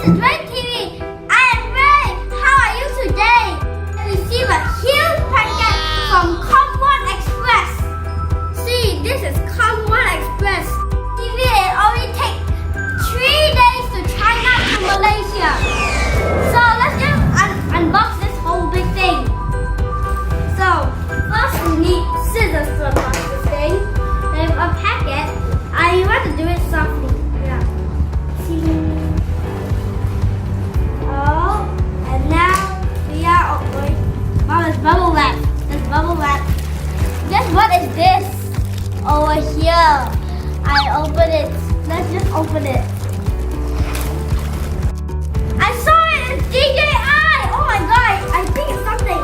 is RuiTV. I am Ray. How are you today? I received a huge packet from Comfort Express. See, this is Comfort Express. TV it only takes 3 days to China to Malaysia. So let's just unbox this whole big thing. So first we need scissors to unbox this thing. Then a packet. I want to do it softly. Yeah. Oh, and now we are opening. Oh, there's bubble wrap. There's bubble wrap. Guess what is this? Over here. I open it. Let's just open it. I saw it. It's DJI. Oh my god. I think it's something.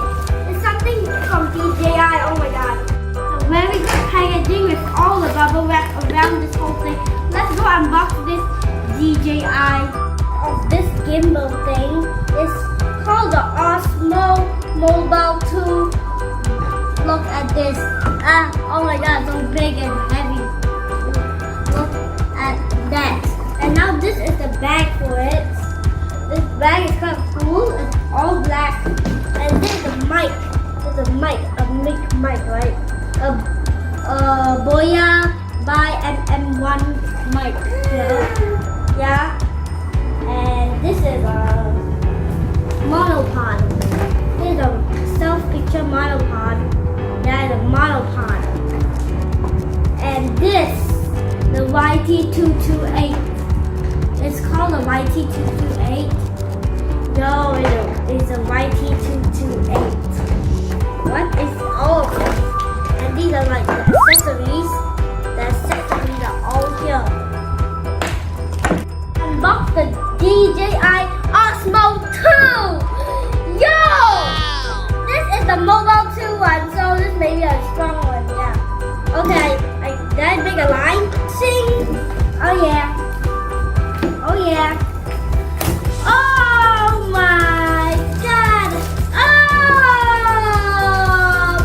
It's something from DJI. Oh my god. The very good packaging with all the bubble wrap around this whole thing. Let's go unbox this DJI of this gimbal thing. It's called the Osmo Mobile 2. Look at this. Oh my god, so big and heavy. Look at that. And now this is the bag for it. This bag is kind of cool. It's all black. And this is the mic. There's a mic, a mic, right? Boya by MM1 mic. Yeah. And this is a monopod. This is a self-picture monopod. That is a monopod. And this, the YT228. It's called a YT228. No, it's a YT228. What is all of this? And these are like the accessories. The accessories are all here. Unbox the DJI Osmo 2! Yo! Wow. This is the mobile 2 one, so this may be a strong one, yeah. Okay, did I make a line? Sing! Oh yeah. Oh yeah. Oh my god! Oh!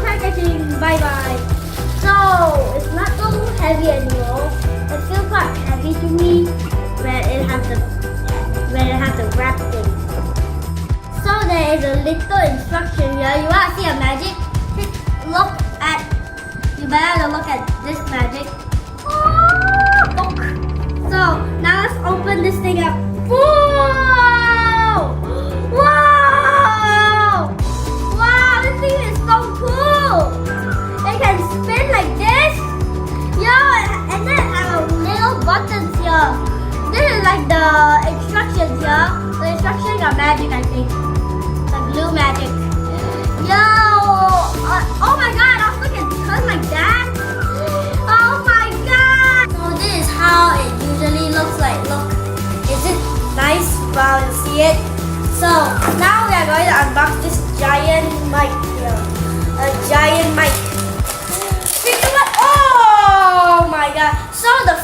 Packaging, bye-bye. So, it's not so heavy anymore. It feels quite heavy to me when it has the wrap thing. So there is a little instruction here. You want to see a magic? Look at. You better look at this magic. Oh, look. So now let's open this thing up. Whoa! Whoa! Wow! This thing is so cool. It can spin like this. Yo, and then it has a little buttons here. This is like the instructions here. The instructions are magic, I think. The blue magic. Yo! Oh my god, also can turn like that. Oh my god! So this is how it usually looks like. Look. Is it nice? Wow, you see it? So now we are going to unbox this giant mic here. A giant mic. Oh my god. So the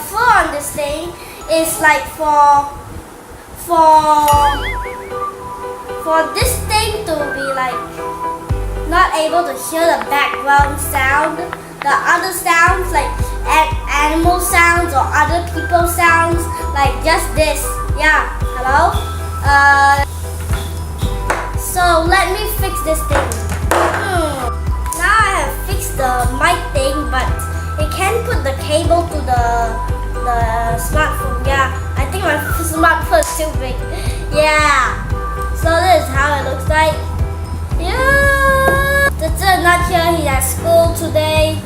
fur on this thing is like for this thing to be like not able to hear the background sound, the other sounds like animal sounds or other people sounds, like just this. Yeah, hello? So let me fix this thing. Now I have fixed the mic thing, but it can put the cable to the smartphone. Yeah, I think my smartphone is too big. Yeah. So this is how it looks like. Yeah. Zhe not here. He's at school today.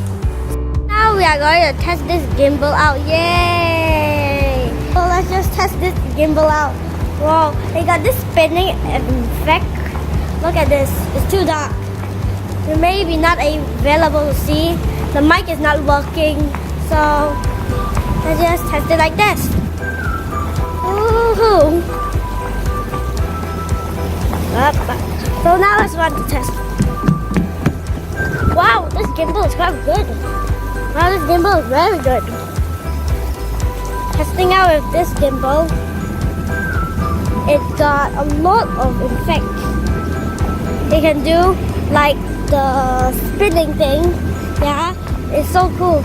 Now we are going to test this gimbal out. Yay! So let's just test this gimbal out. Wow, it got this spinning effect. Look at this. It's too dark. It may be not available to see. The mic is not working, so let's just test it like this. Woohoo! So now let's run the test. Wow, this gimbal is quite good. Wow, this gimbal is very good. Testing out with this gimbal, it got a lot of effect. It can do like the spinning thing. Yeah, it's so cool.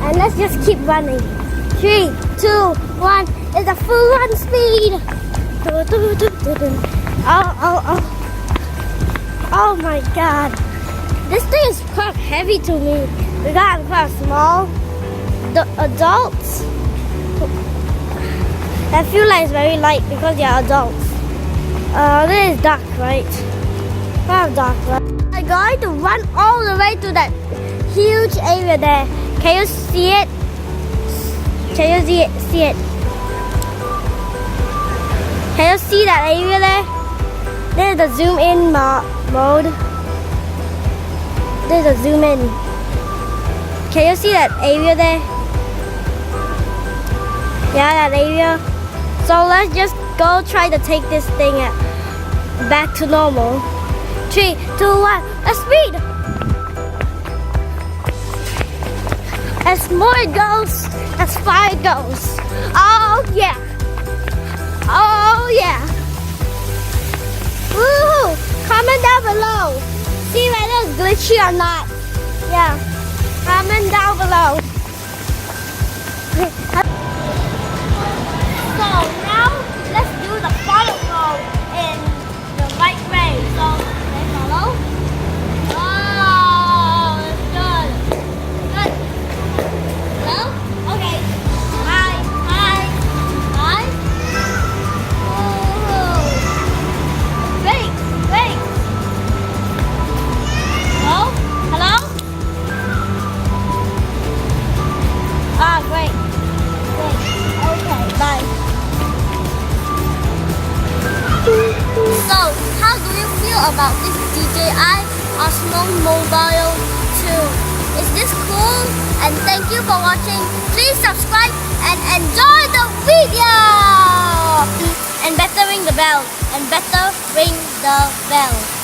And let's just keep running. 3, 2, 1, is a full run speed. Oh my god. This thing is quite heavy to me. We got quite small. The adults, I feel like it's very light because you're adults. This is dark, right? Kind of dark, right? I'm going to run all the way to that huge area there. Can you see it? Can you see it? Can you see that area there? This is the zoom in mode. This is the zoom in. Can you see that area there? Yeah, that area. So let's just go try to take this thing back to normal. 3, 2, 1, let's speed! As more it goes, as far it goes. Oh yeah! Oh yeah! Woohoo! Comment down below. See whether it's glitchy or not. Yeah. Comment down below. So now let's do the follow mode in the right way. So let's follow. Oh, it's good. Good. Hello? Okay. Hi. Hi. Hi. Oh. Wait. Wait. Hello? Hello? Ah, great. Great. Okay, bye. So, how do you feel about this DJI Osmo Mobile 2? Is this cool? And thank you for watching. Please subscribe and enjoy the video! And better ring the bell. And better ring the bell.